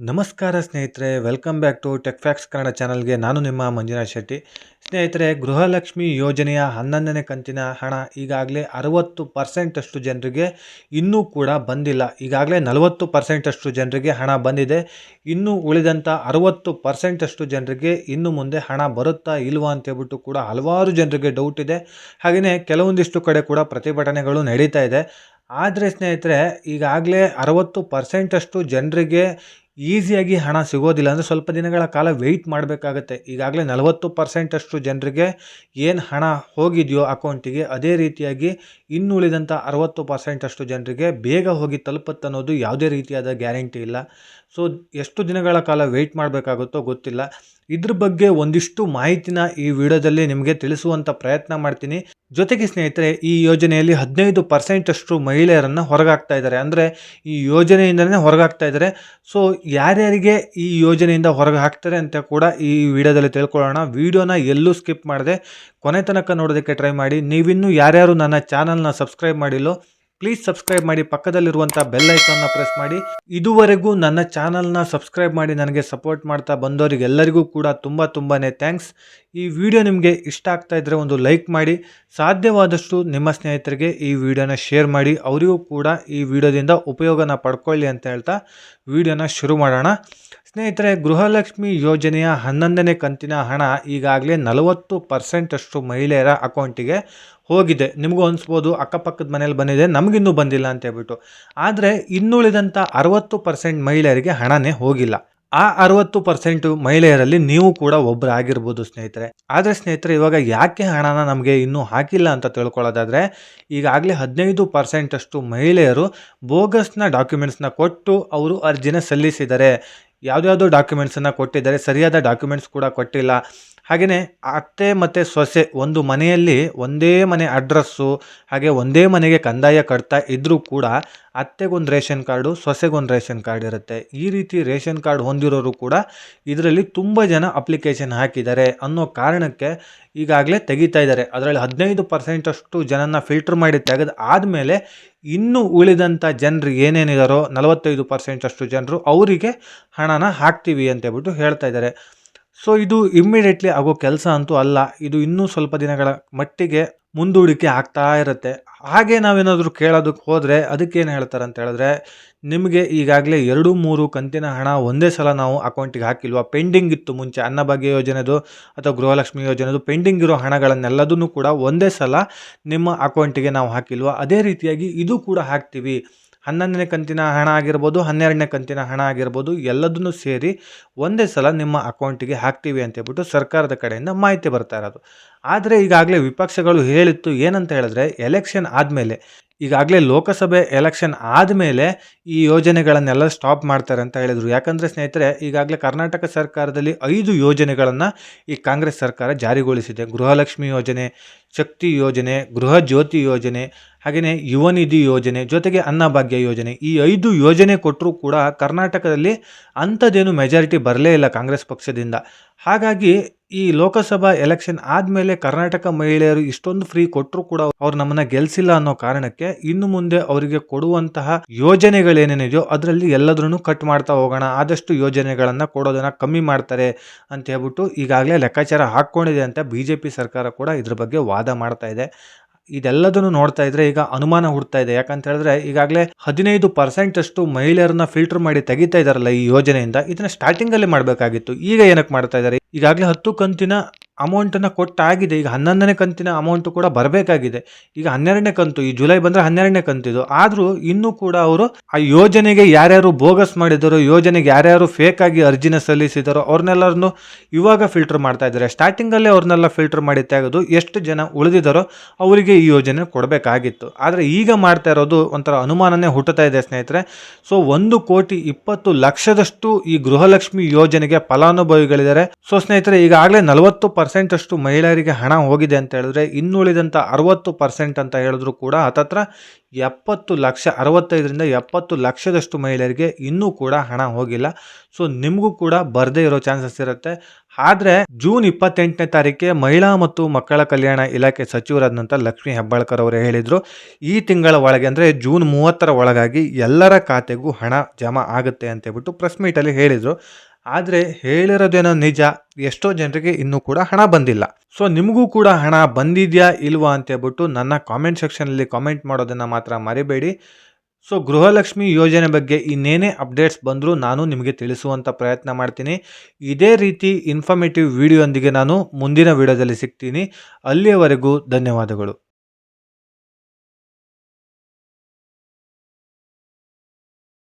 ನಮಸ್ಕಾರ ಸ್ನೇಹಿತರೆ, welcome back to tech facts Kannada ಚಾನಲ್ಗೆ. ನಾನು ನಿಮ್ಮ ಮಂಜುನಾಥ್ ಶೆಟ್ಟಿ. ಸ್ನೇಹಿತರೆ, ಗೃಹಲಕ್ಷ್ಮಿ ಯೋಜನೆಯ 11ನೇ ಕಂತಿನ ಹಣ ಈಗಾಗಲೇ 60% ಅಷ್ಟು ಜನರಿಗೆ ಇನ್ನೂ ಕೂಡ ಬಂದಿಲ್ಲ. ಈಗಾಗಲೇ 40% ಅಷ್ಟು ಜನರಿಗೆ ಹಣ ಬಂದಿದೆ. ಇನ್ನು ಉಳಿದಂಥ 60% ಅಷ್ಟು ಜನರಿಗೆ ಇನ್ನು ಮುಂದೆ ಹಣ ಬರುತ್ತಾ ಇಲ್ವಾ ಅಂತೇಳ್ಬಿಟ್ಟು ಕೂಡ ಹಲವಾರು ಜನರಿಗೆ ಡೌಟ್ ಇದೆ. ಹಾಗೆಯೇ ಕೆಲವೊಂದಿಷ್ಟು ಕಡೆ ಕೂಡ ಪ್ರತಿಭಟನೆಗಳು ನಡೀತಾ ಇದೆ. ಆದರೆ ಸ್ನೇಹಿತರೆ, ಈಗಾಗಲೇ 60% ಅಷ್ಟು ಜನರಿಗೆ ಈಸಿಯಾಗಿ ಹಣ ಸಿಗೋದಿಲ್ಲ. ಅಂದರೆ ಸ್ವಲ್ಪ ದಿನಗಳ ಕಾಲ ವೆಯ್ಟ್ ಮಾಡಬೇಕಾಗತ್ತೆ. ಈಗಾಗಲೇ 40% ಅಷ್ಟು ಜನರಿಗೆ ಏನು ಹಣ ಹೋಗಿದೆಯೋ ಅಕೌಂಟಿಗೆ, ಅದೇ ರೀತಿಯಾಗಿ ಇನ್ನುಳಿದಂಥ 60% ಅಷ್ಟು ಜನರಿಗೆ ಬೇಗ ಹೋಗಿ ತಲುಪುತ್ತನ್ನೋದು ಯಾವುದೇ ರೀತಿಯಾದ ಗ್ಯಾರಂಟಿ ಇಲ್ಲ. ಸೊ ಎಷ್ಟು ದಿನಗಳ ಕಾಲ ವೆಯ್ಟ್ ಮಾಡಬೇಕಾಗುತ್ತೋ ಗೊತ್ತಿಲ್ಲ. ಇದ್ರ ಬಗ್ಗೆ ಒಂದಿಷ್ಟು ಮಾಹಿತಿನ ಈ ವಿಡಿಯೋದಲ್ಲಿ ನಿಮಗೆ ತಿಳಿಸುವಂಥ ಪ್ರಯತ್ನ ಮಾಡ್ತೀನಿ. ಜೊತೆಗೆ ಸ್ನೇಹಿತರೆ, ಈ ಯೋಜನೆಯಲ್ಲಿ 15% ಅಷ್ಟು ಮಹಿಳೆಯರನ್ನು ಹೊರಗಾಗ್ತಾ ಇದ್ದಾರೆ. ಅಂದರೆ ಈ ಯೋಜನೆಯಿಂದನೇ ಹೊರಗಾಗ್ತಾ ಇದ್ದಾರೆ. ಸೊ ಯಾರ್ಯಾರಿಗೆ ಈ ಯೋಜನೆಯಿಂದ ಹೊರಗೆ ಹಾಕ್ತಾರೆ ಅಂತ ಕೂಡ ಈ ವಿಡಿಯೋದಲ್ಲಿ ತಿಳ್ಕೊಳ್ಳೋಣ. ವಿಡಿಯೋನ ಎಲ್ಲೂ ಸ್ಕಿಪ್ ಮಾಡದೆ ಕೊನೆ ತನಕ ನೋಡೋದಕ್ಕೆ ಟ್ರೈ ಮಾಡಿ. ನೀವಿನ್ನೂ ಯಾರ್ಯಾರು ನನ್ನ ಚಾನಲ್ನ ಸಬ್ಸ್ಕ್ರೈಬ್ ಮಾಡಿಲ್ಲೋ ಪ್ಲೀಸ್ ಸಬ್ಸ್ಕ್ರೈಬ್ ಮಾಡಿ, ಪಕ್ಕದಲ್ಲಿರುವಂಥ ಬೆಲ್ ಐಕಾನ್ನ ಪ್ರೆಸ್ ಮಾಡಿ. ಇದುವರೆಗೂ ನನ್ನ ಚಾನಲ್ನ ಸಬ್ಸ್ಕ್ರೈಬ್ ಮಾಡಿ ನನಗೆ ಸಪೋರ್ಟ್ ಮಾಡ್ತಾ ಬಂದವರಿಗೆಲ್ಲರಿಗೂ ಕೂಡ ತುಂಬಾ ಥ್ಯಾಂಕ್ಸ್. ಈ ವಿಡಿಯೋ ನಿಮಗೆ ಇಷ್ಟ ಆಗ್ತಾ ಇದ್ದರೆ ಒಂದು ಲೈಕ್ ಮಾಡಿ, ಸಾಧ್ಯವಾದಷ್ಟು ನಿಮ್ಮ ಸ್ನೇಹಿತರಿಗೆ ಈ ವಿಡಿಯೋನ ಶೇರ್ ಮಾಡಿ, ಅವರಿಗೂ ಕೂಡ ಈ ವಿಡಿಯೋದಿಂದ ಉಪಯೋಗನ ಪಡ್ಕೊಳ್ಳಿ ಅಂತ ಹೇಳ್ತಾ ವಿಡಿಯೋನ ಶುರು ಮಾಡೋಣ. ಸ್ನೇಹಿತರೆ, ಗೃಹಲಕ್ಷ್ಮಿ ಯೋಜನೆಯ 11ನೇ ಕಂತಿನ ಹಣ ಈಗಾಗಲೇ 40% ಅಷ್ಟು ಮಹಿಳೆಯರ ಅಕೌಂಟಿಗೆ ಹೋಗಿದೆ. ನಿಮಗೂ ಅನಿಸ್ಬೋದು ಅಕ್ಕಪಕ್ಕದ ಮನೇಲಿ ಬಂದಿದೆ, ನಮಗಿನ್ನೂ ಬಂದಿಲ್ಲ ಅಂತ ಹೇಳ್ಬಿಟ್ಟು. ಆದರೆ ಇನ್ನುಳಿದಂಥ 60% ಮಹಿಳೆಯರಿಗೆ ಹಣನೇ ಹೋಗಿಲ್ಲ. ಆ 60% ಮಹಿಳೆಯರಲ್ಲಿ ನೀವು ಕೂಡ ಒಬ್ಬರು ಆಗಿರ್ಬೋದು ಸ್ನೇಹಿತರೆ. ಆದರೆ ಸ್ನೇಹಿತರೆ, ಇವಾಗ ಯಾಕೆ ಹಣನ ನಮಗೆ ಇನ್ನೂ ಹಾಕಿಲ್ಲ ಅಂತ ತಿಳ್ಕೊಳ್ಳೋದಾದರೆ, ಈಗಾಗಲೇ 15% ಅಷ್ಟು ಮಹಿಳೆಯರು ಬೋಗಸ್ನ ಡಾಕ್ಯುಮೆಂಟ್ಸ್ನ ಕೊಟ್ಟು ಅವರು ಅರ್ಜಿನ ಸಲ್ಲಿಸಿದ್ದಾರೆ. ಯಾವುದ್ಯಾವುದೋ ಡಾಕ್ಯುಮೆಂಟ್ಸನ್ನು ಕೊಟ್ಟಿದ್ದಾರೆ, ಸರಿಯಾದ ಡಾಕ್ಯುಮೆಂಟ್ಸ್ ಕೂಡ ಕೊಟ್ಟಿಲ್ಲ. ಹಾಗೆಯೇ ಅತ್ತೆ ಮತ್ತು ಸೊಸೆ ಒಂದು ಮನೆಯಲ್ಲಿ ಒಂದೇ ಮನೆ ಅಡ್ರೆಸ್ಸು, ಹಾಗೆ ಒಂದೇ ಮನೆಗೆ ಕಂದಾಯ ಕಟ್ತಾ ಇದ್ದರೂ ಕೂಡ ಅತ್ತೆಗೊಂದು ರೇಷನ್ ಕಾರ್ಡು, ಸೊಸೆಗೊಂದು ರೇಷನ್ ಕಾರ್ಡ್ ಇರುತ್ತೆ. ಈ ರೀತಿ ರೇಷನ್ ಕಾರ್ಡ್ ಹೊಂದಿರೋರು ಕೂಡ ಇದರಲ್ಲಿ ತುಂಬ ಜನ ಅಪ್ಲಿಕೇಶನ್ ಹಾಕಿದ್ದಾರೆ ಅನ್ನೋ ಕಾರಣಕ್ಕೆ ಈಗಾಗಲೇ ತೆಗಿತಾ ಇದ್ದಾರೆ. ಅದರಲ್ಲಿ 15% ಅಷ್ಟು ಜನನ ಫಿಲ್ಟರ್ ಮಾಡಿ ತೆಗೆದು ಆದಮೇಲೆ ಇನ್ನು ಉಳಿದಂಥ ಜನರು ಏನೇನಿದಾರೋ 45% ಅಷ್ಟು ಜನರು ಅವರಿಗೆ ಹಣನ ಹಾಕ್ತೀವಿ ಅಂತೇಳ್ಬಿಟ್ಟು ಹೇಳ್ತಾ ಇದ್ದಾರೆ. ಸೊ ಇದು ಇಮ್ಮಿಡಿಯೇಟ್ಲಿ ಆಗೋ ಕೆಲಸ ಅಂತೂ ಅಲ್ಲ. ಇದು ಇನ್ನೂ ಸ್ವಲ್ಪ ದಿನಗಳ ಮಟ್ಟಿಗೆ ಮುಂದೂಡಿಕೆ ಆಗ್ತಾ ಇರುತ್ತೆ. ಹಾಗೆ ನಾವೇನಾದರೂ ಕೇಳೋದಕ್ಕೆ ಹೋದರೆ ಅದಕ್ಕೇನು ಹೇಳ್ತಾರೆ ಅಂತ ಹೇಳಿದ್ರೆ, ನಿಮಗೆ ಈಗಾಗಲೇ 2-3 ಕಂತಿನ ಹಣ ಒಂದೇ ಸಲ ನಾವು ಅಕೌಂಟಿಗೆ ಹಾಕಿಲ್ವಾ, ಪೆಂಡಿಂಗ್ ಇತ್ತು ಮುಂಚೆ ಅನ್ನಭಾಗ್ಯ ಯೋಜನೆದು ಅಥವಾ ಗೃಹಲಕ್ಷ್ಮಿ ಯೋಜನೆದು ಪೆಂಡಿಂಗ್ ಇರೋ ಹಣಗಳನ್ನೆಲ್ಲದನ್ನು ಕೂಡ ಒಂದೇ ಸಲ ನಿಮ್ಮ ಅಕೌಂಟಿಗೆ ನಾವು ಹಾಕಿಲ್ವಾ, ಅದೇ ರೀತಿಯಾಗಿ ಇದು ಕೂಡ ಹಾಕ್ತೀವಿ. 11ನೇ ಕಂತಿನ ಹಣ ಆಗಿರ್ಬೋದು, 12ನೇ ಕಂತಿನ ಹಣ ಆಗಿರ್ಬೋದು, ಎಲ್ಲದನ್ನು ಸೇರಿ ಒಂದೇ ಸಲ ನಿಮ್ಮ ಅಕೌಂಟಿಗೆ ಹಾಕ್ತೀವಿ ಅಂತೇಳ್ಬಿಟ್ಟು ಸರ್ಕಾರದ ಕಡೆಯಿಂದ ಮಾಹಿತಿ ಬರ್ತಾ ಇರೋದು. ಆದರೆ ಈಗಾಗಲೇ ವಿಪಕ್ಷಗಳು ಹೇಳಿತ್ತು ಏನಂತ ಹೇಳಿದ್ರೆ, ಎಲೆಕ್ಷನ್ ಆದಮೇಲೆ, ಈಗಾಗಲೇ ಲೋಕಸಭೆ ಎಲೆಕ್ಷನ್ ಆದಮೇಲೆ ಈ ಯೋಜನೆಗಳನ್ನೆಲ್ಲ ಸ್ಟಾಪ್ ಮಾಡ್ತಾರೆ ಅಂತ ಹೇಳಿದರು. ಯಾಕಂದರೆ ಸ್ನೇಹಿತರೆ, ಈಗಾಗಲೇ ಕರ್ನಾಟಕ ಸರ್ಕಾರದಲ್ಲಿ 5 ಯೋಜನೆಗಳನ್ನು ಈ ಕಾಂಗ್ರೆಸ್ ಸರ್ಕಾರ ಜಾರಿಗೊಳಿಸಿದೆ. ಗೃಹಲಕ್ಷ್ಮಿ ಯೋಜನೆ, ಶಕ್ತಿ ಯೋಜನೆ, ಗೃಹ ಜ್ಯೋತಿ ಯೋಜನೆ, ಹಾಗೆಯೇ ಯುವ ನಿಧಿ ಯೋಜನೆ, ಜೊತೆಗೆ ಅನ್ನಭಾಗ್ಯ ಯೋಜನೆ. ಈ 5 ಯೋಜನೆ ಕೊಟ್ಟರೂ ಕೂಡ ಕರ್ನಾಟಕದಲ್ಲಿ ಅಂಥದ್ದೇನು ಮೆಜಾರಿಟಿ ಬರಲೇ ಇಲ್ಲ ಕಾಂಗ್ರೆಸ್ ಪಕ್ಷದಿಂದ. ಹಾಗಾಗಿ ಈ ಲೋಕಸಭಾ ಎಲೆಕ್ಷನ್ ಆದಮೇಲೆ ಕರ್ನಾಟಕ ಮಹಿಳೆಯರು ಇಷ್ಟೊಂದು ಫ್ರೀ ಕೊಟ್ಟರೂ ಕೂಡ ಅವ್ರು ನಮ್ಮನ್ನ ಗೆಲ್ಸಿಲ್ಲ ಅನ್ನೋ ಕಾರಣಕ್ಕೆ ಇನ್ನು ಮುಂದೆ ಅವರಿಗೆ ಕೊಡುವಂತಹ ಯೋಜನೆಗಳೇನೇನಿದೆಯೋ ಅದರಲ್ಲಿ ಎಲ್ಲದನ್ನು ಕಟ್ ಮಾಡ್ತಾ ಹೋಗೋಣ, ಆದಷ್ಟು ಯೋಜನೆಗಳನ್ನು ಕೊಡೋದನ್ನ ಕಮ್ಮಿ ಮಾಡ್ತಾರೆ ಅಂತ ಹೇಳ್ಬಿಟ್ಟು ಈಗಾಗಲೇ ಲೆಕ್ಕಾಚಾರ ಹಾಕ್ಕೊಂಡಿದೆ ಅಂತ BJP ಸರ್ಕಾರ ಕೂಡ ಇದ್ರ ಬಗ್ಗೆ ವಾದ ಮಾಡ್ತಾ ಇದೆ. ಇದೆಲ್ಲದನ್ನು ನೋಡ್ತಾ ಇದ್ರೆ ಈಗ ಅನುಮಾನ ಹುಡ್ತಾ ಇದೆ. ಯಾಕಂತ ಹೇಳಿದ್ರೆ, ಈಗಾಗಲೇ 15% ಅಷ್ಟು ಮಹಿಳೆಯರನ್ನ ಫಿಲ್ಟರ್ ಮಾಡಿ ತೆಗಿತಾ ಇದಾರಲ್ಲ ಈ ಯೋಜನೆಯಿಂದ, ಇದನ್ನ ಸ್ಟಾರ್ಟಿಂಗ್ ಅಲ್ಲಿ ಮಾಡಬೇಕಾಗಿತ್ತು. ಈಗ ಏನಕ್ಕೆ ಮಾಡ್ತಾ ಇದ್ದಾರೆ? ಈಗಾಗಲೇ 10 ಕಂತಿನ ಅಮೌಂಟನ್ನು ಕೊಟ್ಟಾಗಿದೆ. ಈಗ 11ನೇ ಕಂತಿನ ಅಮೌಂಟು ಕೂಡ ಬರಬೇಕಾಗಿದೆ. ಈಗ 12ನೇ ಕಂತು, ಈ ಜುಲೈ ಬಂದರೆ 12ನೇ ಕಂತಿದು. ಆದರೂ ಇನ್ನೂ ಕೂಡ ಅವರು ಆ ಯೋಜನೆಗೆ ಯಾರ್ಯಾರು ಬೋಗಸ್ ಮಾಡಿದಾರೋ, ಯೋಜನೆಗೆ ಯಾರ್ಯಾರು ಫೇಕ್ ಆಗಿ ಅರ್ಜಿನ ಸಲ್ಲಿಸಿದಾರೋ ಅವ್ರನ್ನೆಲ್ಲರನ್ನು ಇವಾಗ ಫಿಲ್ಟರ್ ಮಾಡ್ತಾ ಇದ್ದಾರೆ. ಸ್ಟಾರ್ಟಿಂಗಲ್ಲೇ ಅವ್ರನ್ನೆಲ್ಲ ಫಿಲ್ಟರ್ ಮಾಡಿ ತೆಗೆದು ಎಷ್ಟು ಜನ ಉಳಿದಿದ್ದಾರೋ ಅವರಿಗೆ ಈ ಯೋಜನೆ ಕೊಡಬೇಕಾಗಿತ್ತು. ಆದರೆ ಈಗ ಮಾಡ್ತಾ ಇರೋದು ಒಂಥರ ಅನುಮಾನನೇ ಹುಟ್ಟುತ್ತಾ ಇದೆ ಸ್ನೇಹಿತರೆ. ಸೊ 1,20,00,000 ಈ ಗೃಹಲಕ್ಷ್ಮಿ ಯೋಜನೆಗೆ ಫಲಾನುಭವಿಗಳಿದ್ದಾರೆ. ಸೊ ಸ್ನೇಹಿತರೆ, ಈಗಾಗಲೇ 40% 70% ಅಷ್ಟು ಮಹಿಳೆಯರಿಗೆ ಹಣ ಹೋಗಿದೆ ಅಂತ ಹೇಳಿದ್ರೆ ಇನ್ನುಳಿದಂಥ 60% ಅಂತ ಹೇಳಿದ್ರು ಕೂಡ ಹತ್ತತ್ರ 70 ಲಕ್ಷ 65ರಿಂದ 70 ಲಕ್ಷದಷ್ಟು ಮಹಿಳೆಯರಿಗೆ ಇನ್ನೂ ಕೂಡ ಹಣ ಹೋಗಿಲ್ಲ. ಸೊ ನಿಮಗೂ ಕೂಡ ಬರದೇ ಇರೋ ಚಾನ್ಸಸ್ ಇರುತ್ತೆ. ಆದರೆ ಜೂನ್ 28ನೇ ತಾರೀಕಿಗೆ ಮಹಿಳಾ ಮತ್ತು ಮಕ್ಕಳ ಕಲ್ಯಾಣ ಇಲಾಖೆ ಸಚಿವರಾದಂಥ ಲಕ್ಷ್ಮೀ ಹೆಬ್ಬಾಳ್ಕರ್ ಅವರು ಹೇಳಿದರು, ಈ ತಿಂಗಳ ಒಳಗೆ ಅಂದರೆ ಜೂನ್ 30ರ ಒಳಗಾಗಿ ಎಲ್ಲರ ಖಾತೆಗೂ ಹಣ ಜಮಾ ಆಗುತ್ತೆ ಅಂತ ಹೇಳ್ಬಿಟ್ಟು ಪ್ರೆಸ್ ಮೀಟಲ್ಲಿ ಹೇಳಿದರು. ಆದರೆ ಹೇಳಿರೋದೇನೋ ನಿಜ, ಎಷ್ಟೋ ಜನರಿಗೆ ಇನ್ನೂ ಕೂಡ ಹಣ ಬಂದಿಲ್ಲ. ಸೊ ನಿಮಗೂ ಕೂಡ ಹಣ ಬಂದಿದೆಯಾ ಇಲ್ವಾ ಅಂತ ಹೇಳ್ಬಿಟ್ಟು ನನ್ನ ಕಾಮೆಂಟ್ ಸೆಕ್ಷನಲ್ಲಿ ಕಾಮೆಂಟ್ ಮಾಡೋದನ್ನು ಮಾತ್ರ ಮರಿಬೇಡಿ. ಸೊ ಗೃಹಲಕ್ಷ್ಮಿ ಯೋಜನೆ ಬಗ್ಗೆ ಇನ್ನೇನೇ ಅಪ್ಡೇಟ್ಸ್ ಬಂದರೂ ನಾನು ನಿಮಗೆ ತಿಳಿಸುವಂಥ ಪ್ರಯತ್ನ ಮಾಡ್ತೀನಿ. ಇದೇ ರೀತಿ ಇನ್ಫಾರ್ಮೇಟಿವ್ ವಿಡಿಯೋಂದಿಗೆ ನಾನು ಮುಂದಿನ ವಿಡಿಯೋದಲ್ಲಿ ಸಿಗ್ತೀನಿ. ಅಲ್ಲಿಯವರೆಗೂ ಧನ್ಯವಾದಗಳು.